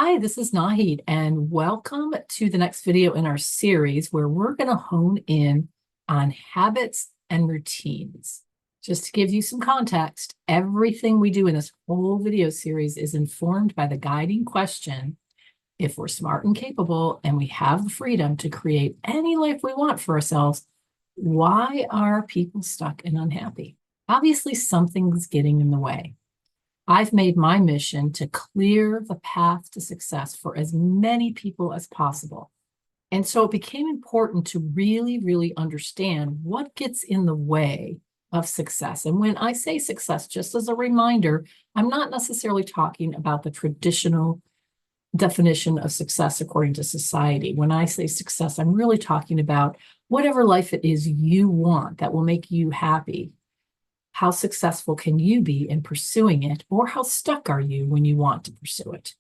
Hi, this is Nahid, and welcome to the next video in our series where we're going to hone in on habits and routines. Just to give you some context, everything we do in this whole video series is informed by the guiding question: if we're smart and capable and we have the freedom to create any life we want for ourselves, why are people stuck and unhappy? Obviously, something's getting in the way. I've made my mission to clear the path to success for as many people as possible. And so it became important to really understand what gets in the way of success. And when I say success, just as a reminder, I'm not necessarily talking about the traditional definition of success according to society. When I say success, I'm really talking about whatever life it is you want that will make you happy. How successful can you be in pursuing it, or how stuck are you when you want to pursue it?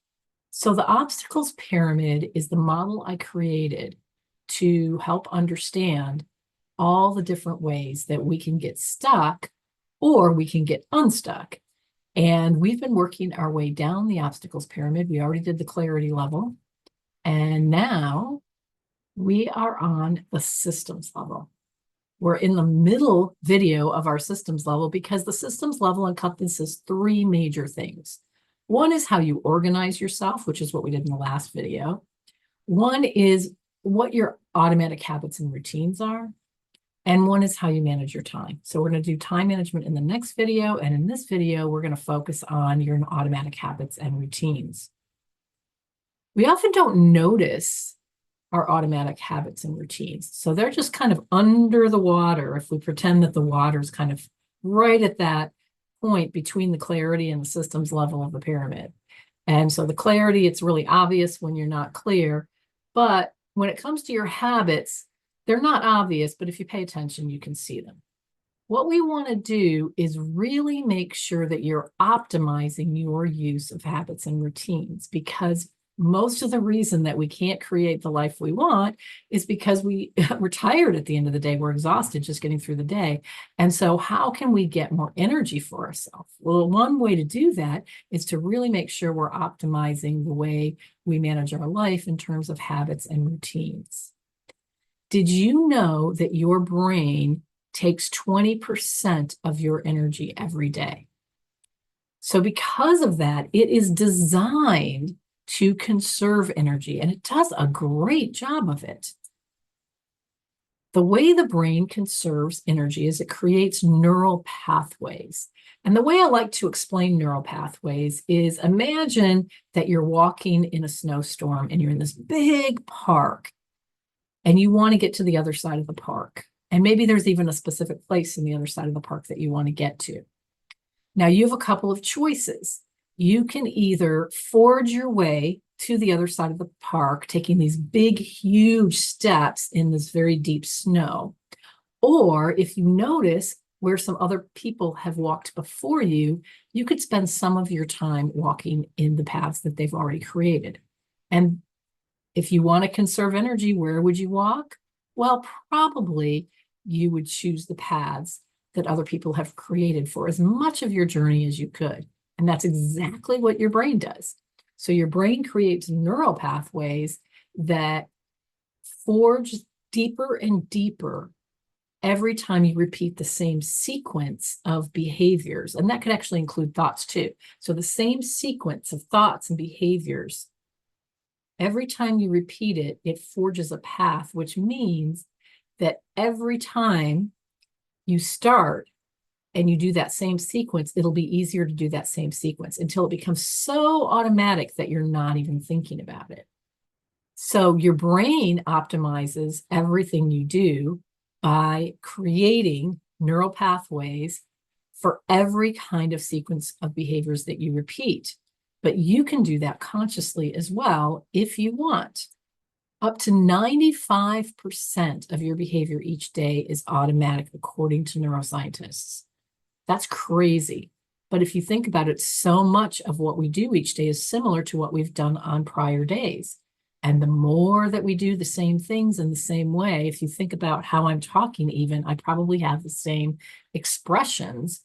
So the obstacles pyramid is the model I created to help understand all the different ways that we can get stuck or we can get unstuck. And we've been working our way down the obstacles pyramid. We already did the clarity level. And now we are on the systems level. We're in the middle video of our systems level because the systems level encompasses three major things. One is how you organize yourself, which is what we did in the last video. One is what your automatic habits and routines are. And one is how you manage your time. So we're going to do time management in the next video. And in this video, we're going to focus on your automatic habits and routines. We often don't notice our automatic habits and routines. So they're just kind of under the water if we pretend that the water is kind of right at that point between the clarity and the systems level of the pyramid. And so the clarity, it's really obvious when you're not clear. But when it comes to your habits, they're not obvious, but if you pay attention, you can see them. What we want to do is really make sure that you're optimizing your use of habits and routines, because most of the reason that we can't create the life we want is because we're tired at the end of the day. We're exhausted just getting through the day. And so how can we get more energy for ourselves? Well, one way to do that is to really make sure we're optimizing the way we manage our life in terms of habits and routines. Did you know that your brain takes 20% of your energy every day? So because of that, it is designed to conserve energy, and it does a great job of it. The way the brain conserves energy is it creates neural pathways. And the way I like to explain neural pathways is, imagine that you're walking in a snowstorm and you're in this big park and you want to get to the other side of the park. And maybe there's even a specific place in the other side of the park that you want to get to. Now you have a couple of choices. You can either forge your way to the other side of the park, taking these big, huge steps in this very deep snow. Or if you notice where some other people have walked before you, you could spend some of your time walking in the paths that they've already created. And if you want to conserve energy, where would you walk? Well, probably you would choose the paths that other people have created for as much of your journey as you could. And that's exactly what your brain does. So your brain creates neural pathways that forge deeper and deeper every time you repeat the same sequence of behaviors. And that could actually include thoughts too. So the same sequence of thoughts and behaviors, every time you repeat it, it forges a path, which means that every time you start and you do that same sequence, it'll be easier to do that same sequence until it becomes so automatic that you're not even thinking about it. So your brain optimizes everything you do by creating neural pathways for every kind of sequence of behaviors that you repeat. But you can do that consciously as well if you want. Up to 95% of your behavior each day is automatic, according to neuroscientists. That's crazy. But if you think about it, so much of what we do each day is similar to what we've done on prior days. And the more that we do the same things in the same way, if you think about how I'm talking even, I probably have the same expressions,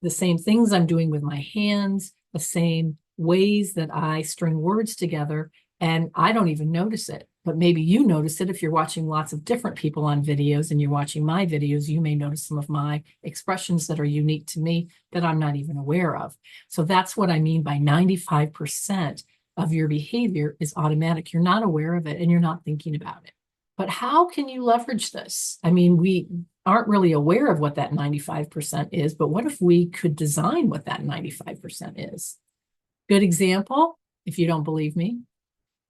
the same things I'm doing with my hands, the same ways that I string words together, and I don't even notice it. But maybe you notice it if you're watching lots of different people on videos and you're watching my videos. You may notice some of my expressions that are unique to me that I'm not even aware of. So that's what I mean by 95% of your behavior is automatic. You're not aware of it and you're not thinking about it. But how can you leverage this? I mean, we aren't really aware of what that 95% is, but what if we could design what that 95% is? Good example, if you don't believe me,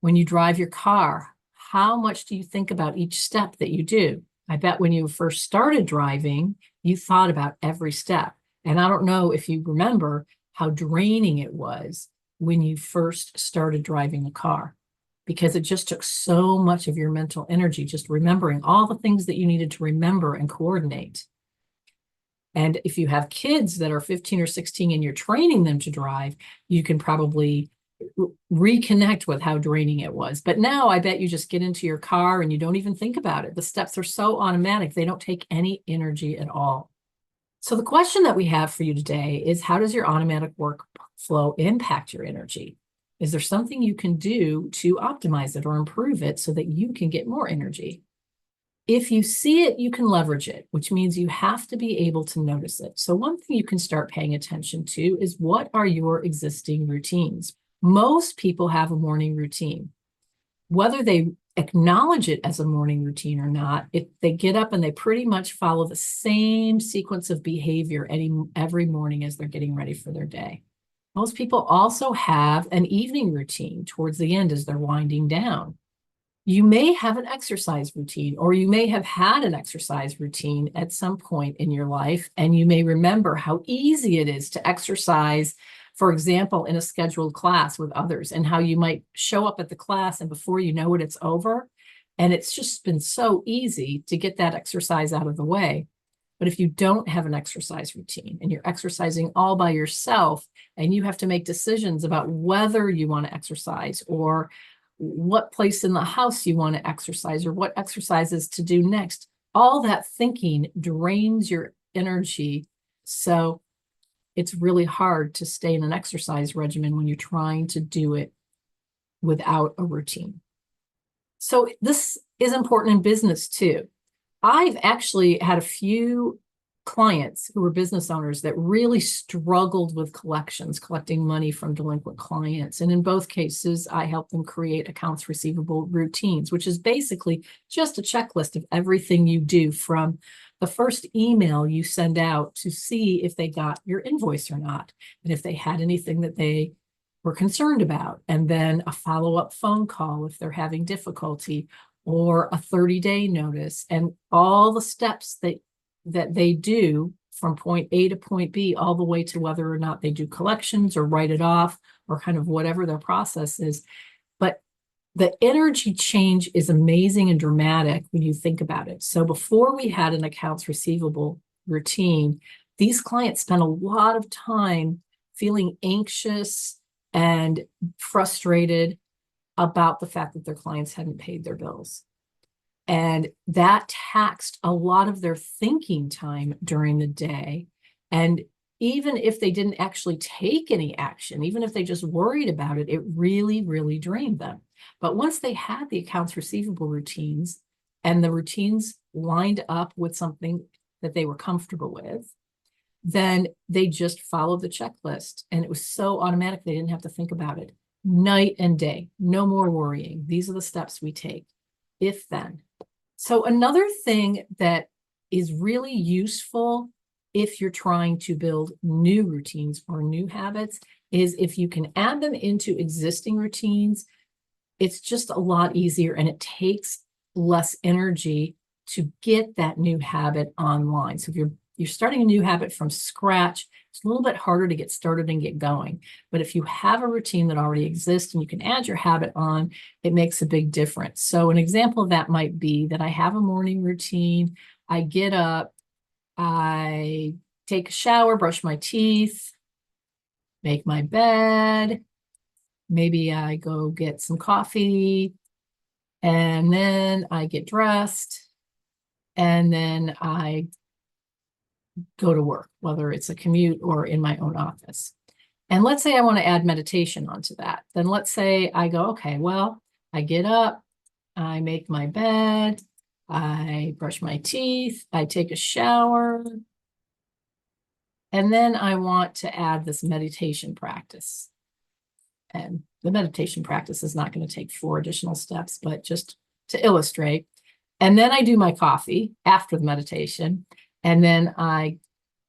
when you drive your car, how much do you think about each step that you do? I bet when you first started driving, you thought about every step. And I don't know if you remember how draining it was when you first started driving a car, because it just took so much of your mental energy just remembering all the things that you needed to remember and coordinate. And if you have kids that are 15 or 16 and you're training them to drive, you can probably reconnect with how draining it was. But now I bet you just get into your car and you don't even think about it. The steps are so automatic, they don't take any energy at all. So the question that we have for you today is, how does your automatic workflow impact your energy? Is there something you can do to optimize it or improve it so that you can get more energy? If you see it, you can leverage it, which means you have to be able to notice it. So one thing you can start paying attention to is, what are your existing routines? Most people have a morning routine. Whether they acknowledge it as a morning routine or not, if they get up and they pretty much follow the same sequence of behavior every morning as they're getting ready for their day. Most people also have an evening routine towards the end as they're winding down. You may have an exercise routine, or you may have had an exercise routine at some point in your life, and you may remember how easy it is to exercise, for example, in a scheduled class with others, and how you might show up at the class and before you know it, it's over. And it's just been so easy to get that exercise out of the way. But if you don't have an exercise routine and you're exercising all by yourself, and you have to make decisions about whether you want to exercise, or what place in the house you want to exercise, or what exercises to do next, all that thinking drains your energy. So it's really hard to stay in an exercise regimen when you're trying to do it without a routine. So this is important in business too. I've actually had a few clients who were business owners that really struggled with collecting money from delinquent clients. And in both cases, I helped them create accounts receivable routines, which is basically just a checklist of everything you do, from the first email you send out to see if they got your invoice or not, and if they had anything that they were concerned about, and then a follow-up phone call if they're having difficulty, or a 30-day notice, and all the steps that they do from point A to point B, all the way to whether or not they do collections or write it off, or kind of whatever their process is. But the energy change is amazing and dramatic when you think about it. So before we had an accounts receivable routine, these clients spent a lot of time feeling anxious and frustrated about the fact that their clients hadn't paid their bills. And that taxed a lot of their thinking time during the day. And even if they didn't actually take any action, even if they just worried about it, it really, really drained them. But once they had the accounts receivable routines, and the routines lined up with something that they were comfortable with, then they just followed the checklist. And it was so automatic, they didn't have to think about it. Night and day, no more worrying. These are the steps we take, if then. So another thing that is really useful if you're trying to build new routines or new habits is, if you can add them into existing routines, it's just a lot easier, and it takes less energy to get that new habit online. So if you're starting a new habit from scratch, it's a little bit harder to get started and get going. But if you have a routine that already exists and you can add your habit on, it makes a big difference. So an example of that might be that I have a morning routine. I get up, I take a shower, brush my teeth, make my bed. Maybe I go get some coffee, and then I get dressed, and then I go to work, whether it's a commute or in my own office. And let's say I want to add meditation onto that. Then let's say I go, okay, well, I get up, I make my bed, I brush my teeth, I take a shower, and then I want to add this meditation practice. And the meditation practice is not going to take 4 additional steps, but just to illustrate. And then I do my coffee after the meditation, and then I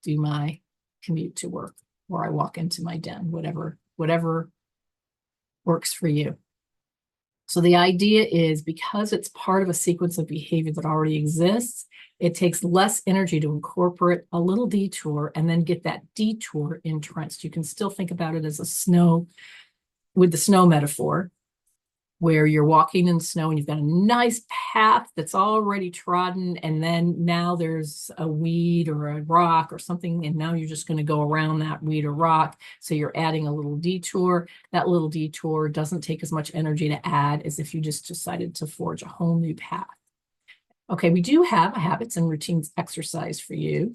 do my commute to work, or I walk into my den, whatever works for you. So the idea is, because it's part of a sequence of behavior that already exists, it takes less energy to incorporate a little detour and then get that detour entrenched. You can still think about it as with the snow metaphor, where you're walking in snow and you've got a nice path that's already trodden, and then now there's a weed or a rock or something, and now you're just going to go around that weed or rock. So you're adding a little detour. That little detour doesn't take as much energy to add as if you just decided to forge a whole new path. Okay, we do have a habits and routines exercise for you.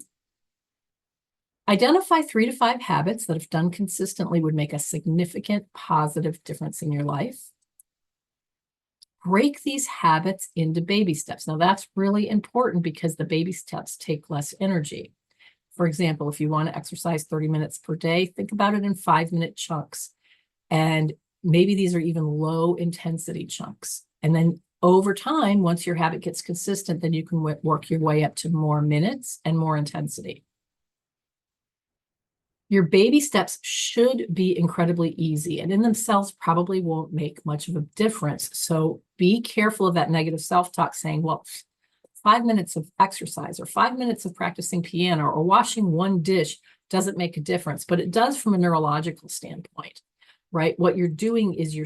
Identify 3 to 5 habits that, if done consistently, would make a significant positive difference in your life. Break these habits into baby steps. Now, that's really important because the baby steps take less energy. For example, if you want to exercise 30 minutes per day, think about it in 5-minute chunks. And maybe these are even low intensity chunks. And then over time, once your habit gets consistent, then you can work your way up to more minutes and more intensity. Your baby steps should be incredibly easy, and in themselves probably won't make much of a difference. So be careful of that negative self-talk saying, well, 5 minutes of exercise or 5 minutes of practicing piano or washing one dish doesn't make a difference, but it does from a neurological standpoint, right? What you're doing is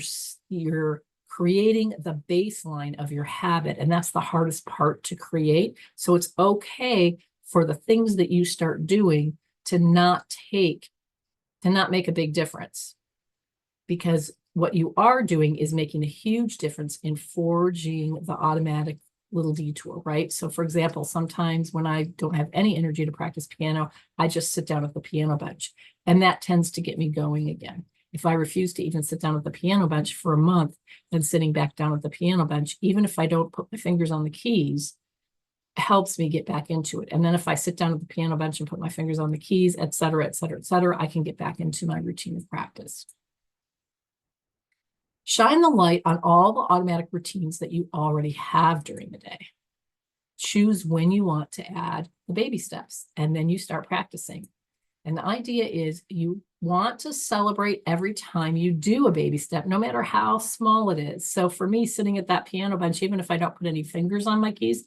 you're creating the baseline of your habit, and that's the hardest part to create. So it's okay for the things that you start doing to not make a big difference, because what you are doing is making a huge difference in forging the automatic little detour, right? So for example, sometimes when I don't have any energy to practice piano, I just sit down at the piano bench, and that tends to get me going again. If I refuse to even sit down at the piano bench for a month, then sitting back down at the piano bench, even if I don't put my fingers on the keys, helps me get back into it. And then if I sit down at the piano bench and put my fingers on the keys, et cetera, et cetera, et cetera, I can get back into my routine of practice. Shine the light on all the automatic routines that you already have during the day. Choose when you want to add the baby steps, and then you start practicing. And the idea is you want to celebrate every time you do a baby step, no matter how small it is. So for me, sitting at that piano bench, even if I don't put any fingers on my keys,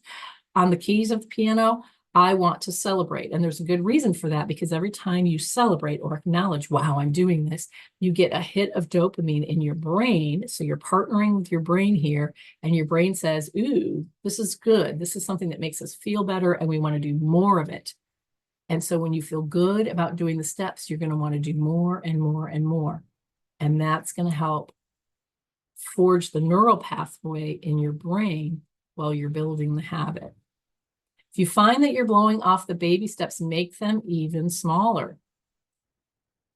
on the keys of the piano, I want to celebrate. And there's a good reason for that, because every time you celebrate or acknowledge, wow, I'm doing this, you get a hit of dopamine in your brain. So you're partnering with your brain here, and your brain says, ooh, this is good. This is something that makes us feel better, and we want to do more of it. And so when you feel good about doing the steps, you're going to want to do more and more and more. And that's going to help forge the neural pathway in your brain while you're building the habit. If you find that you're blowing off the baby steps, make them even smaller.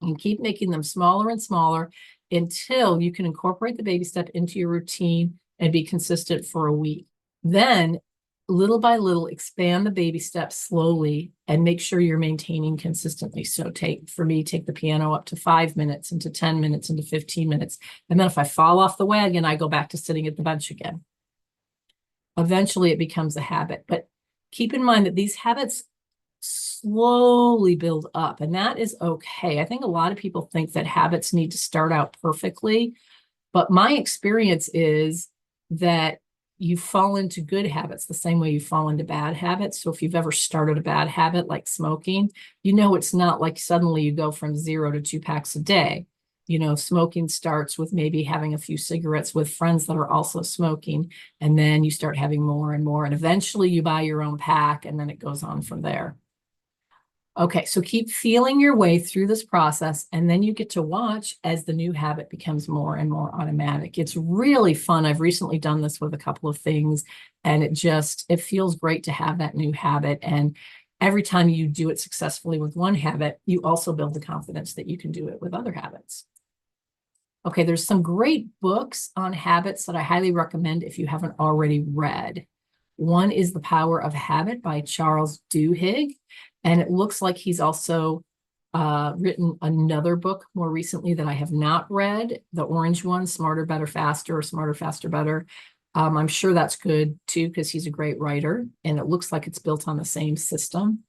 And keep making them smaller and smaller until you can incorporate the baby step into your routine and be consistent for a week. Then, little by little, expand the baby steps slowly and make sure you're maintaining consistently. So for me, take the piano up to 5 minutes, into 10 minutes, into 15 minutes. And then if I fall off the wagon, I go back to sitting at the bench again. Eventually, it becomes a habit. But keep in mind that these habits slowly build up, and that is okay. I think a lot of people think that habits need to start out perfectly, but my experience is that you fall into good habits the same way you fall into bad habits. So if you've ever started a bad habit like smoking, you know it's not like suddenly you go from 0 to 2 packs a day. You know, smoking starts with maybe having a few cigarettes with friends that are also smoking, and then you start having more and more, and eventually you buy your own pack, and then it goes on from there. Okay, so keep feeling your way through this process, and then you get to watch as the new habit becomes more and more automatic. It's really fun. I've recently done this with a couple of things, and it feels great to have that new habit. And every time you do it successfully with one habit, you also build the confidence that you can do it with other habits. Okay, there's some great books on habits that I highly recommend if you haven't already read. One is The Power of Habit by Charles Duhigg, and it looks like he's also written another book more recently that I have not read, the orange one, Smarter, Better, Faster, or Smarter, Faster, Better. I'm sure that's good too, because he's a great writer, and it looks like it's built on the same system.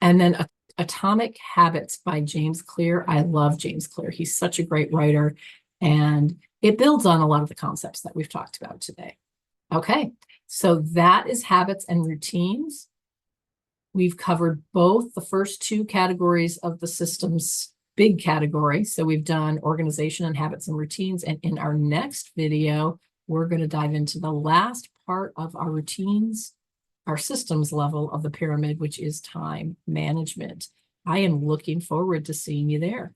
And then Atomic Habits by James Clear. I love James Clear. He's such a great writer, and it builds on a lot of the concepts that we've talked about today. Okay, so that is habits and routines. We've covered both the first two categories of the system's big category. So we've done organization and habits and routines. And in our next video, we're going to dive into the last part of our routines, our systems level of the pyramid, which is time management. I am looking forward to seeing you there.